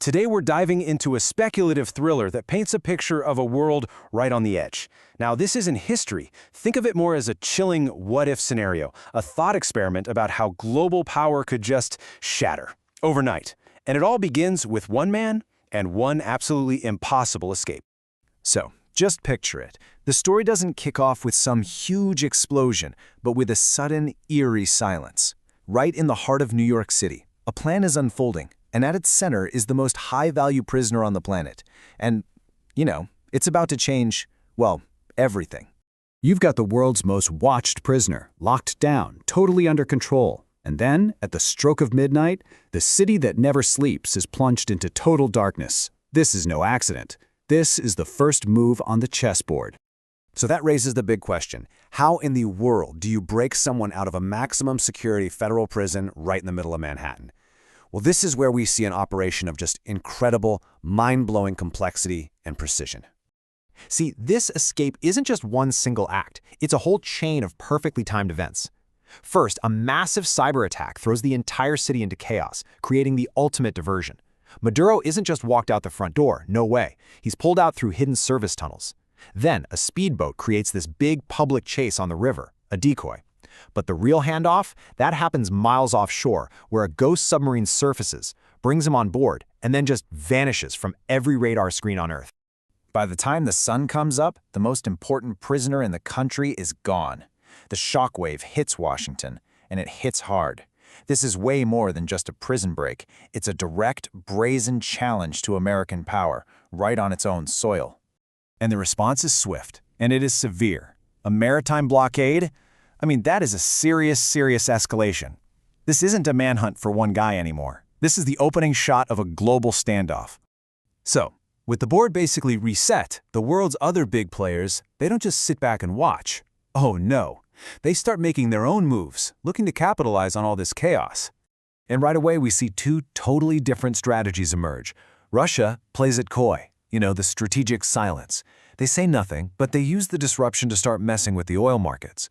Today we're diving into a speculative thriller that paints a picture of a world right on the edge. Now, this isn't history. Think of it more as a chilling what-if scenario, a thought experiment about how global power could just shatter overnight. And it all begins with one man and one absolutely impossible escape. So, just picture it. The story doesn't kick off with some huge explosion, but with a sudden, eerie silence. Right in the heart of New York City, a plan is unfolding. And at its center is the most high-value prisoner on the planet. And, it's about to change, well, everything. You've got the world's most watched prisoner, locked down, totally under control. And then, at the stroke of midnight, the city that never sleeps is plunged into total darkness. This is no accident. This is the first move on the chessboard. So that raises the big question. How in the world do you break someone out of a maximum security federal prison right in the middle of Manhattan? Well, this is where we see an operation of just incredible, mind-blowing complexity and precision. See, this escape isn't just one single act. It's a whole chain of perfectly timed events. First, a massive cyber attack throws the entire city into chaos, creating the ultimate diversion. Maduro isn't just walked out the front door, no way. He's pulled out through hidden service tunnels. Then, a speedboat creates this big public chase on the river, a decoy. But the real handoff, that happens miles offshore, where a ghost submarine surfaces, brings him on board, and then just vanishes from every radar screen on Earth. By the time the sun comes up, the most important prisoner in the country is gone. The shockwave hits Washington, and it hits hard. This is way more than just a prison break. It's a direct, brazen challenge to American power, right on its own soil. And the response is swift, and it is severe. A maritime blockade? That is a serious escalation. This isn't a manhunt for one guy anymore. This is the opening shot of a global standoff. So, with the board basically reset, the world's other big players, they don't just sit back and watch. Oh no, they start making their own moves, looking to capitalize on all this chaos. And right away we see two totally different strategies emerge. Russia plays it coy, the strategic silence. They say nothing, but they use the disruption to start messing with the oil markets.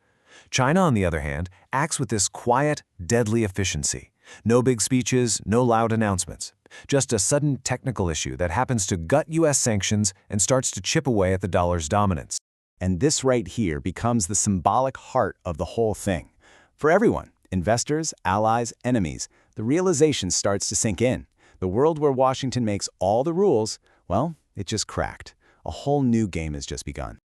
China, on the other hand, acts with this quiet, deadly efficiency. No big speeches, no loud announcements. Just a sudden technical issue that happens to gut U.S. sanctions and starts to chip away at the dollar's dominance. And this right here becomes the symbolic heart of the whole thing. For everyone, investors, allies, enemies, the realization starts to sink in. The world where Washington makes all the rules, well, it just cracked. A whole new game has just begun.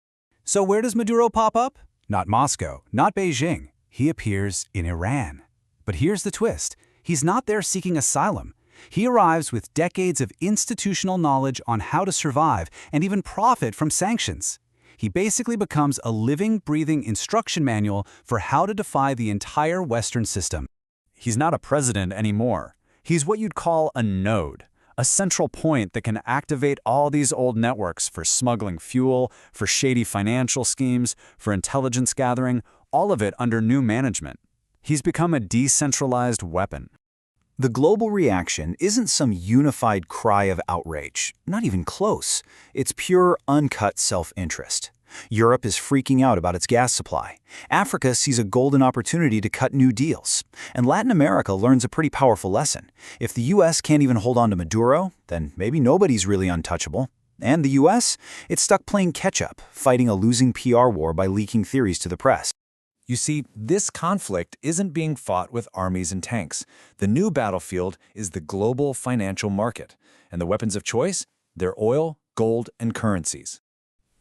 So where does Maduro pop up? Not Moscow, not Beijing. He appears in Iran. But here's the twist. He's not there seeking asylum. He arrives with decades of institutional knowledge on how to survive and even profit from sanctions. He basically becomes a living, breathing instruction manual for how to defy the entire Western system. He's not a president anymore. He's what you'd call a node. A central point that can activate all these old networks for smuggling fuel, for shady financial schemes, for intelligence gathering, all of it under new management. He's become a decentralized weapon. The global reaction isn't some unified cry of outrage, not even close. It's pure, uncut self-interest. Europe is freaking out about its gas supply. Africa sees a golden opportunity to cut new deals. And Latin America learns a pretty powerful lesson. If the U.S. can't even hold on to Maduro, then maybe nobody's really untouchable. And the U.S., it's stuck playing catch-up, fighting a losing PR war by leaking theories to the press. You see, this conflict isn't being fought with armies and tanks. The new battlefield is the global financial market. And the weapons of choice? They're oil, gold, and currencies.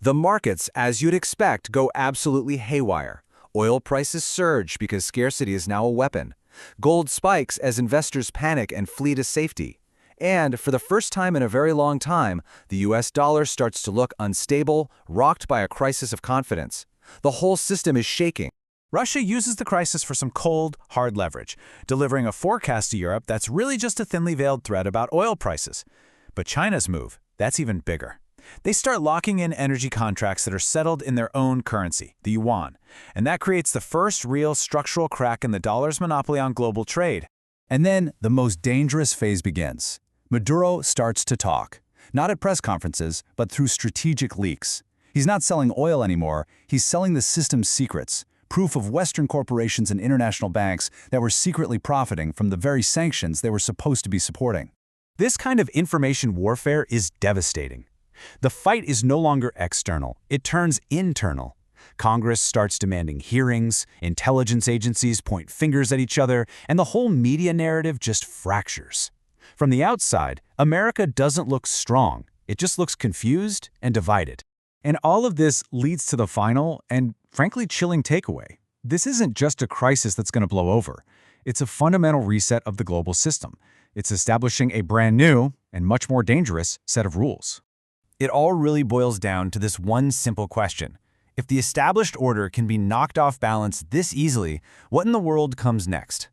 The markets, as you'd expect, go absolutely haywire. Oil prices surge because scarcity is now a weapon. Gold spikes as investors panic and flee to safety. And for the first time in a very long time, the US dollar starts to look unstable, rocked by a crisis of confidence. The whole system is shaking. Russia uses the crisis for some cold, hard leverage, delivering a forecast to Europe that's really just a thinly veiled threat about oil prices. But China's move, that's even bigger. They start locking in energy contracts that are settled in their own currency, the yuan, and that creates the first real structural crack in the dollar's monopoly on global trade. And then the most dangerous phase begins. Maduro starts to talk, not at press conferences, but through strategic leaks. He's not selling oil anymore, he's selling the system's secrets, proof of Western corporations and international banks that were secretly profiting from the very sanctions they were supposed to be supporting. This kind of information warfare is devastating. The fight is no longer external, it turns internal. Congress starts demanding hearings, intelligence agencies point fingers at each other, and the whole media narrative just fractures. From the outside, America doesn't look strong. It just looks confused and divided. And all of this leads to the final and, frankly, chilling takeaway. This isn't just a crisis that's going to blow over. It's a fundamental reset of the global system. It's establishing a brand new and much more dangerous set of rules. It all really boils down to this one simple question. If the established order can be knocked off balance this easily, what in the world comes next?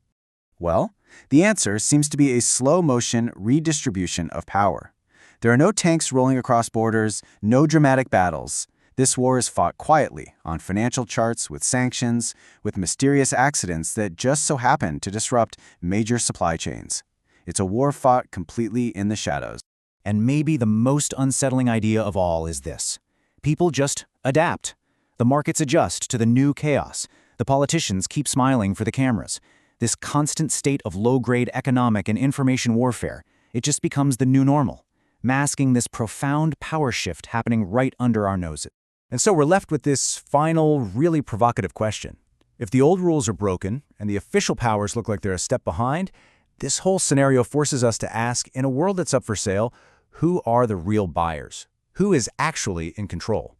Well, the answer seems to be a slow-motion redistribution of power. There are no tanks rolling across borders, no dramatic battles. This war is fought quietly, on financial charts, with sanctions, with mysterious accidents that just so happen to disrupt major supply chains. It's a war fought completely in the shadows. And maybe the most unsettling idea of all is this. People just adapt. The markets adjust to the new chaos. The politicians keep smiling for the cameras. This constant state of low-grade economic and information warfare, it just becomes the new normal, masking this profound power shift happening right under our noses. And so we're left with this final, really provocative question. If the old rules are broken and the official powers look like they're a step behind, this whole scenario forces us to ask, in a world that's up for sale, who are the real buyers? Who is actually in control?